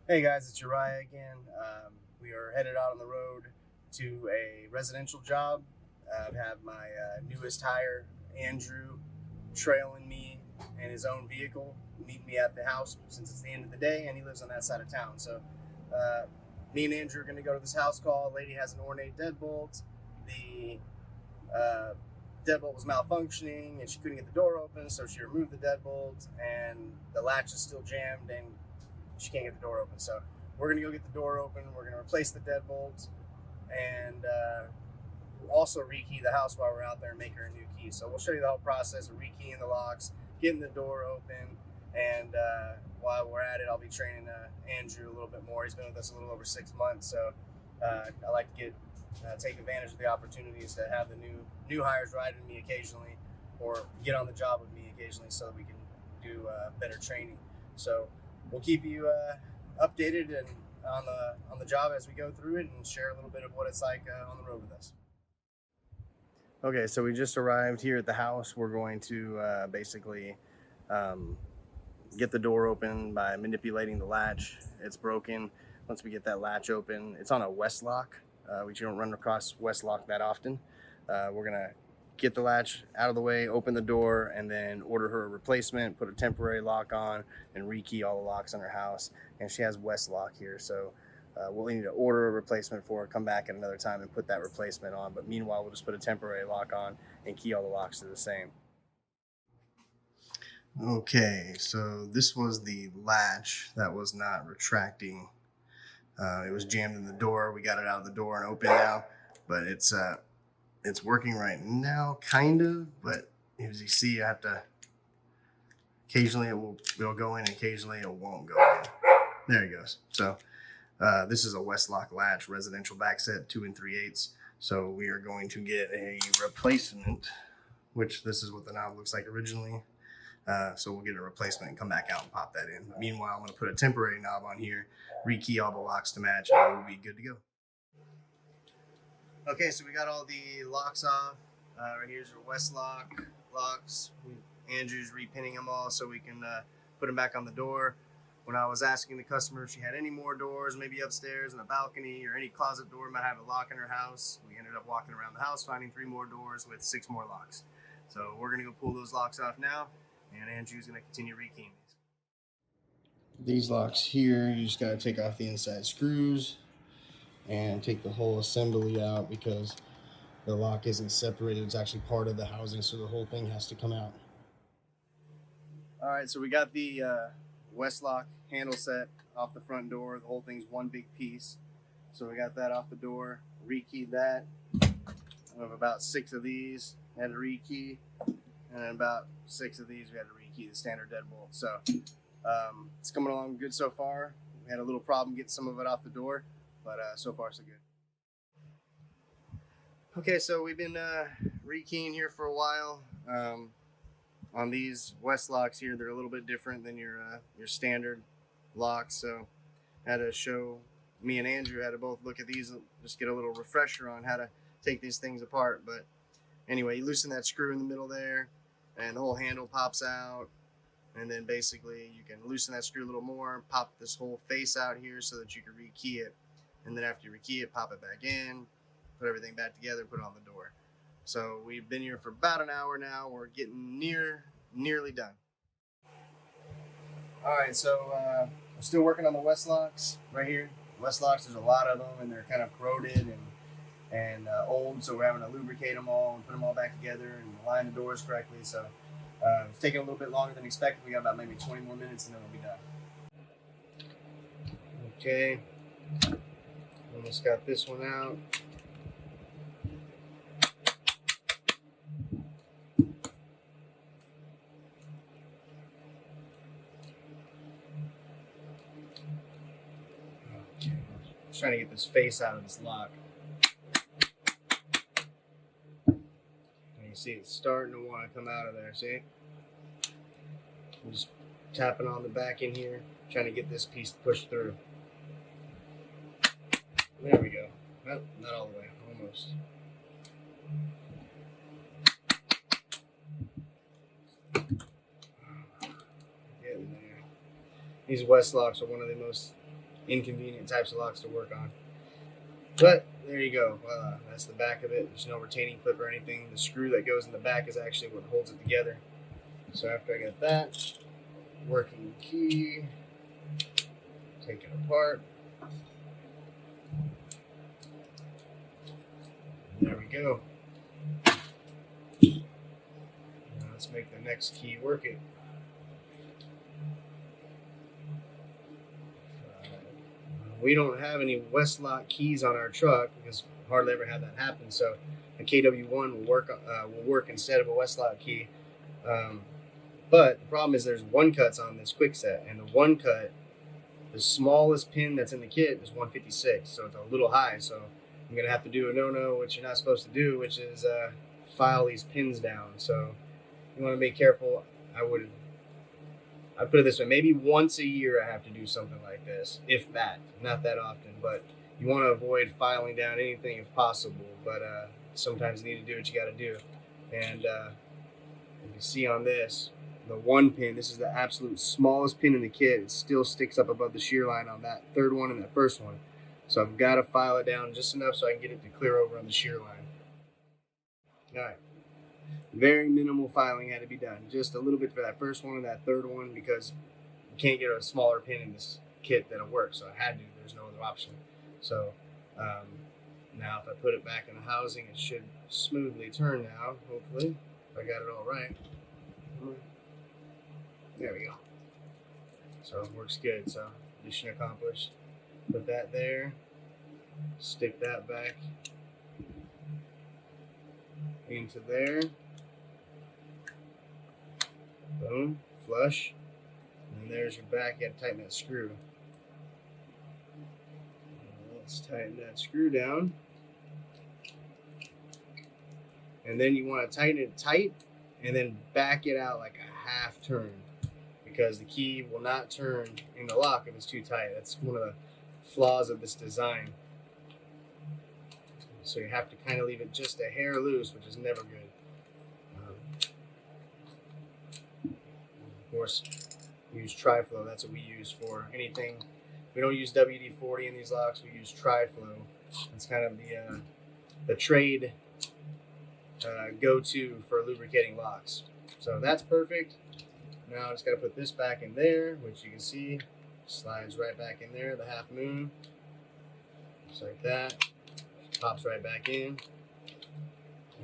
Hey guys, it's Uriah again. We are headed out on the road to a residential job. I have my newest hire, Andrew, trailing me in his own vehicle, meet me at the house since it's the end of the day, and he lives on that side of town. So, me and Andrew are going to go to this house call. A lady has an ornate deadbolt. The deadbolt was malfunctioning, and she couldn't get the door open, so she removed the deadbolt, and the latch is still jammed, and she can't get the door open. So we're gonna go get the door open. We're gonna replace the deadbolt, and also rekey the house while we're out there and make her a new key. So we'll show you the whole process of rekeying the locks, getting the door open, and while we're at it, I'll be training Andrew a little bit more. He's been with us a little over 6 months, so I like to take advantage of the opportunities to have the new hires ride with me occasionally, or get on the job with me occasionally, so that we can do better training. So we'll keep you updated and on the job as we go through it, and share a little bit of what it's like on the road with us. Okay, so we just arrived here at the house. We're going to basically get the door open by manipulating the latch. It's broken. Once we get that latch open, it's on a Weslock, which you don't run across Weslock that often. We're gonna get the latch out of the way, open the door, and then order her a replacement, put a temporary lock on, and rekey all the locks on her house. And she has Weslock here, so we'll need to order a replacement for her, come back at another time and put that replacement on. But meanwhile, we'll just put a temporary lock on and key all the locks to the same. Okay, so this was the latch that was not retracting. It was jammed in the door. We got it out of the door and open now, but it's working right now, kind of, but as you see, I have to, occasionally it'll go in, occasionally it won't go in. There it goes. So this is a Weslock latch, residential back set, 2 3/8. So we are going to get a replacement, which this is what the knob looks like originally. So we'll get a replacement and come back out and pop that in. But meanwhile, I'm going to put a temporary knob on here, rekey all the locks to match, and we'll be good to go. Okay, so we got all the locks off. Right here's our Weslock locks. Andrew's repinning them all so we can put them back on the door. When I was asking the customer if she had any more doors, maybe upstairs in the balcony or any closet door might have a lock in her house, we ended up walking around the house finding 3 more doors with 6 more locks. So we're gonna go pull those locks off now, and Andrew's gonna continue rekeying these locks here. You just gotta take off the inside screws and take the whole assembly out, because the lock isn't separated. It's actually part of the housing, so the whole thing has to come out. All right, so we got the Weslock handle set off the front door. The whole thing's one big piece. So we got that off the door, rekeyed that. We have about 6 of these, had to rekey, and then about 6 of these we had to rekey, the standard deadbolt. So it's coming along good so far. We had a little problem getting some of it off the door, but so far so good. Okay, so we've been rekeying here for a while. On these Weslocks here, they're a little bit different than your standard locks. So I had to show, me and Andrew had to both look at these and just get a little refresher on how to take these things apart. But anyway, you loosen that screw in the middle there, and the whole handle pops out. And then basically you can loosen that screw a little more, pop this whole face out here so that you can rekey it. And then after you rekey it, pop it back in, put everything back together, put it on the door. So we've been here for about an hour now. We're getting nearly done. All right, so I'm still working on the Weslocks right here. Weslocks, there's a lot of them, and they're kind of corroded and old, so we're having to lubricate them all and put them all back together and align the doors correctly. So it's taking a little bit longer than expected. We got about maybe 20 more minutes, and then we'll be done. Okay, almost got this one out. Just trying to get this face out of this lock. And you see it's starting to want to come out of there, see? I'm just tapping on the back in here, trying to get this piece pushed through. There we go. Well, not all the way, almost. Getting there. These Weslocks are one of the most inconvenient types of locks to work on. But there you go. That's the back of it. There's no retaining clip or anything. The screw that goes in the back is actually what holds it together. So after I get that, working key, take it apart. There we go. Now let's make the next key work it. We don't have any Weslock keys on our truck because hardly ever had that happen. So a KW1 will work instead of a Weslock key. But the problem is there's one cuts on this Kwikset, and the one cut, the smallest pin that's in the kit is 156, so it's a little high. So I'm gonna have to do a no-no, which you're not supposed to do, which is file these pins down. So you want to be careful. I'd put it this way, maybe once a year I have to do something like this, if that, not that often, but you want to avoid filing down anything if possible, but sometimes you need to do what you got to do. And you can see on this, the one pin, this is the absolute smallest pin in the kit. It still sticks up above the shear line on that third one and that first one. So I've got to file it down just enough so I can get it to clear over on the shear line. All right. Very minimal filing had to be done. Just a little bit for that first one and that third one because you can't get a smaller pin in this kit that'll work. So I had to. There's no other option. So now if I put it back in the housing, it should smoothly turn now, hopefully. If I got it all right. There we go. So it works good. So mission accomplished. Put that there. Stick that back into there. Boom. Flush. And there's your back. You got to tighten that screw. Let's tighten that screw down. And then you want to tighten it tight and then back it out like a half turn because the key will not turn in the lock if it's too tight. That's one of the flaws of this design. So you have to kind of leave it just a hair loose, which is never good. Of course, we use Tri-Flow. That's what we use for anything. We don't use WD-40 in these locks. We use Tri-Flow. It's kind of the trade go-to for lubricating locks. So that's perfect. Now I just got to put this back in there, which you can see slides right back in there, the half moon. Just like that. Pops right back in.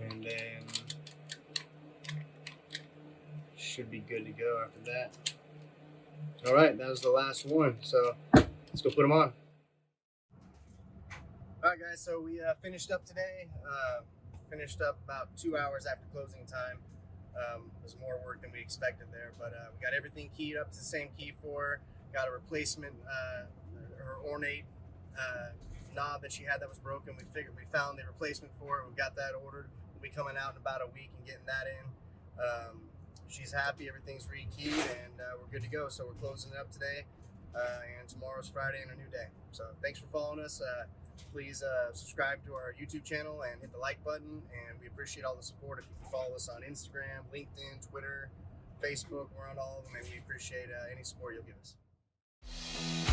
And then should be good to go after that. All right, that was the last one. So let's go put them on. All right, guys, so we finished up today. Finished up about 2 hours after closing time. It was more work than we expected there, but we got everything keyed up to the same key for her. Got a replacement, her ornate knob that she had that was broken. We found the replacement for it. We got that ordered. We'll be coming out in about a week and getting that in. She's happy, everything's rekeyed, and we're good to go. So we're closing it up today, and tomorrow's Friday and a new day. So thanks for following us. Please subscribe to our YouTube channel and hit the like button, and we appreciate all the support. If you can follow us on Instagram, LinkedIn, Twitter, Facebook, we're on all of them, and we appreciate any support you'll give us.